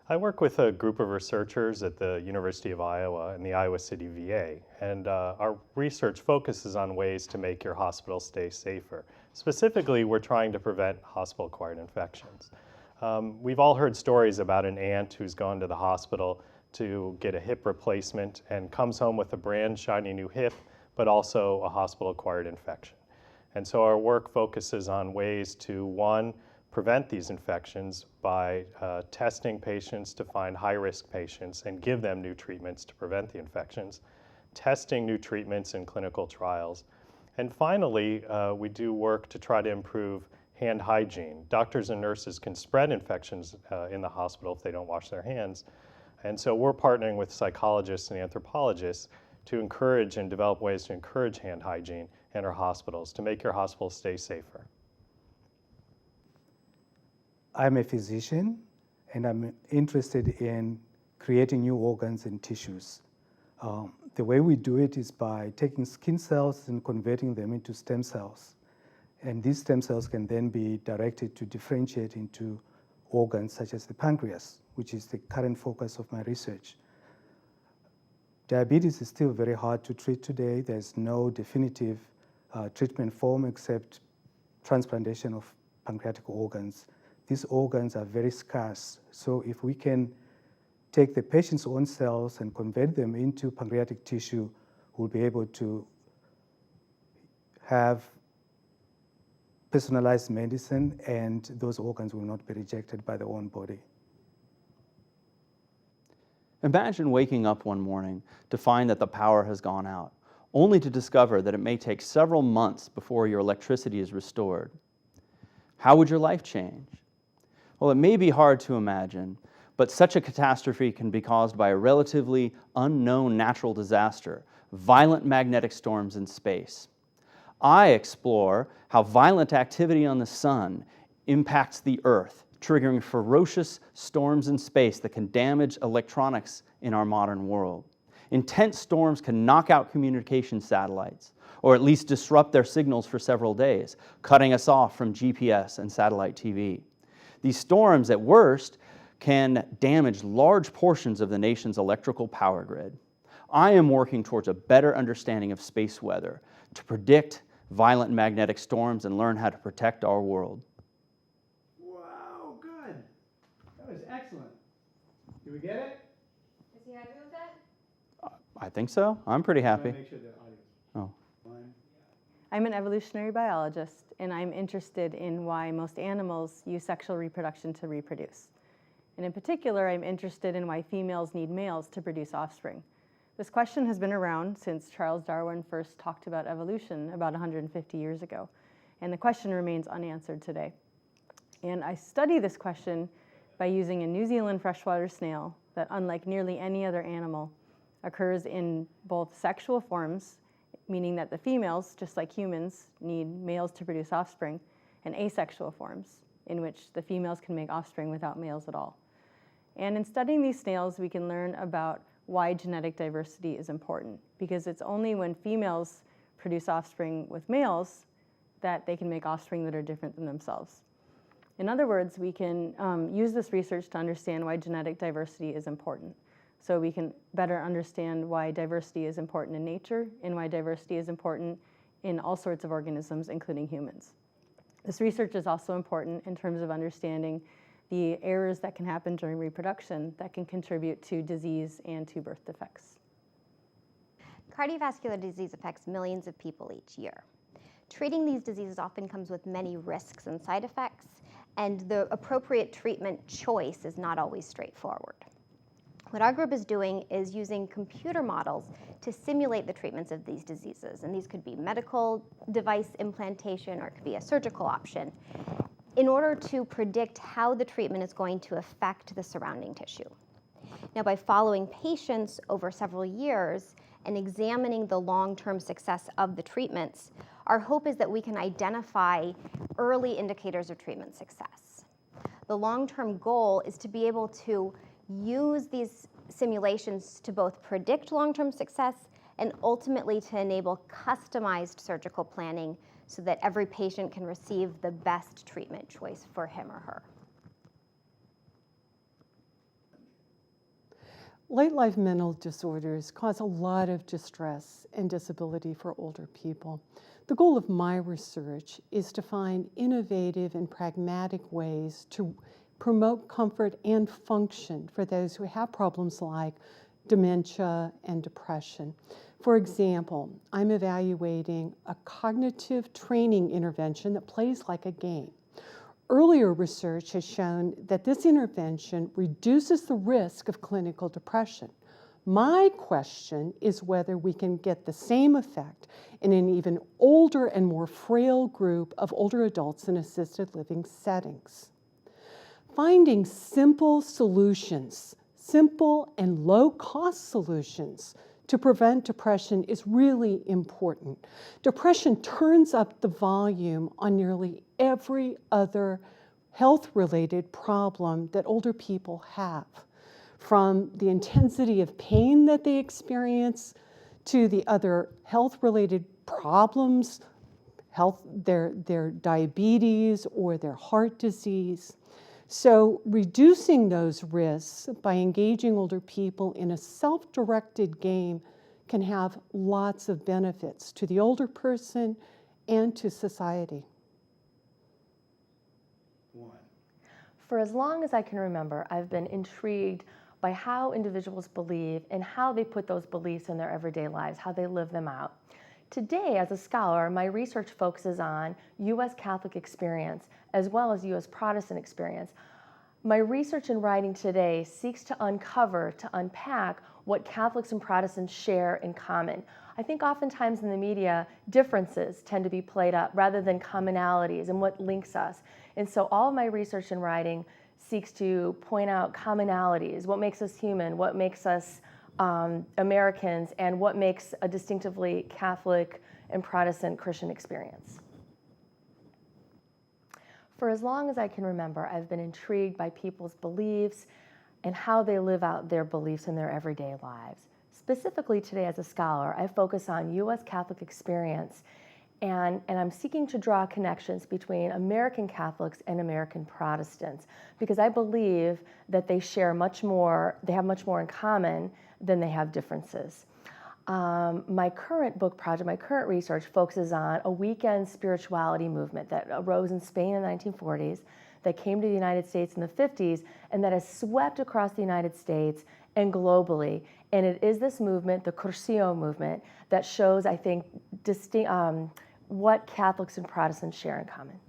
I work with a group of researchers at the University of Iowa and the Iowa City VA, and our research focuses on ways to make your hospital stay safer. Specifically, we're trying to prevent hospital-acquired infections. We've all heard stories about an aunt who's gone to the hospital to get a hip replacement and comes home with a brand shiny new hip, but also a hospital-acquired infection. And so our work focuses on ways to, one, prevent these infections by testing patients to find high-risk patients and give them new treatments to prevent the infections, testing new treatments in clinical trials, and finally, we do work to try to improve hand hygiene. Doctors and nurses can spread infections in the hospital if they don't wash their hands, and so we're partnering with psychologists and anthropologists to encourage and develop ways to encourage hand hygiene in our hospitals to make your hospital stay safer. I'm a physician, and I'm interested in creating new organs and tissues. The way we do it is by taking skin cells and converting them into stem cells. And these stem cells can then be directed to differentiate into organs such as the pancreas, which is the current focus of my research. Diabetes is still very hard to treat today. There's no definitive treatment form except transplantation of pancreatic organs. These organs are very scarce, so if we can take the patient's own cells and convert them into pancreatic tissue, we'll be able to have personalized medicine, and those organs will not be rejected by their own body. Imagine waking up one morning to find that the power has gone out, only to discover that it may take several months before your electricity is restored. How would your life change? Well, it may be hard to imagine, but such a catastrophe can be caused by a relatively unknown natural disaster, violent magnetic storms in space. I explore how violent activity on the sun impacts the Earth, triggering ferocious storms in space that can damage electronics in our modern world. Intense storms can knock out communication satellites, or at least disrupt their signals for several days, cutting us off from GPS and satellite TV. These storms, at worst, can damage large portions of the nation's electrical power grid. I am working towards a better understanding of space weather to predict violent magnetic storms and learn how to protect our world. Wow, good. That was excellent. Did we get it? Is he happy with that? I think so. I'm pretty happy. Make sure the audio. Oh. I'm an evolutionary biologist, and I'm interested in why most animals use sexual reproduction to reproduce. And in particular, I'm interested in why females need males to produce offspring. This question has been around since Charles Darwin first talked about evolution about 150 years ago, and the question remains unanswered today. And I study this question by using a New Zealand freshwater snail that, unlike nearly any other animal, occurs in both sexual forms, meaning that the females, just like humans, need males to produce offspring, and asexual forms, in which the females can make offspring without males at all. And in studying these snails, we can learn about why genetic diversity is important, because it's only when females produce offspring with males that they can make offspring that are different than themselves. In other words, we can use this research to understand why genetic diversity is important. So we can better understand why diversity is important in nature and why diversity is important in all sorts of organisms, including humans. This research is also important in terms of understanding the errors that can happen during reproduction that can contribute to disease and to birth defects. Cardiovascular disease affects millions of people each year. Treating these diseases often comes with many risks and side effects, and the appropriate treatment choice is not always straightforward. What our group is doing is using computer models to simulate the treatments of these diseases, and these could be medical device implantation or it could be a surgical option, in order to predict how the treatment is going to affect the surrounding tissue. Now, by following patients over several years and examining the long-term success of the treatments, our hope is that we can identify early indicators of treatment success. The long-term goal is to be able to use these simulations to both predict long-term success and ultimately to enable customized surgical planning so that every patient can receive the best treatment choice for him or her. Late life mental disorders cause a lot of distress and disability for older people. The goal of my research is to find innovative and pragmatic ways to promote comfort and function for those who have problems like dementia and depression. For example, I'm evaluating a cognitive training intervention that plays like a game. Earlier research has shown that this intervention reduces the risk of clinical depression. My question is whether we can get the same effect in an even older and more frail group of older adults in assisted living settings. Finding simple solutions, simple and low-cost solutions to prevent depression is really important. Depression turns up the volume on nearly every other health-related problem that older people have, from the intensity of pain that they experience to the other health-related problems, their diabetes or their heart disease. So reducing those risks by engaging older people in a self-directed game can have lots of benefits to the older person and to society. For as long as I can remember, I've been intrigued by how individuals believe and how they put those beliefs in their everyday lives, how they live them out. Today, as a scholar, my research focuses on U.S. Catholic experience as well as U.S. Protestant experience. My research and writing today seeks to uncover, to unpack what Catholics and Protestants share in common. I think oftentimes in the media, differences tend to be played up rather than commonalities and what links us. And so all of my research and writing seeks to point out commonalities, what makes us human, what makes us Americans, and what makes a distinctively Catholic and Protestant Christian experience. For as long as I can remember, I've been intrigued by people's beliefs and how they live out their beliefs in their everyday lives. Specifically today as a scholar, I focus on U.S. Catholic experience, and I'm seeking to draw connections between American Catholics and American Protestants, because I believe that they share much more, they have much more in common than they have differences. My current book project, my current research focuses on a weekend spirituality movement that arose in Spain in the 1940s, that came to the United States in the 50s, and that has swept across the United States and globally. And it is this movement, the Cursillo movement, that shows, I think, what Catholics and Protestants share in common.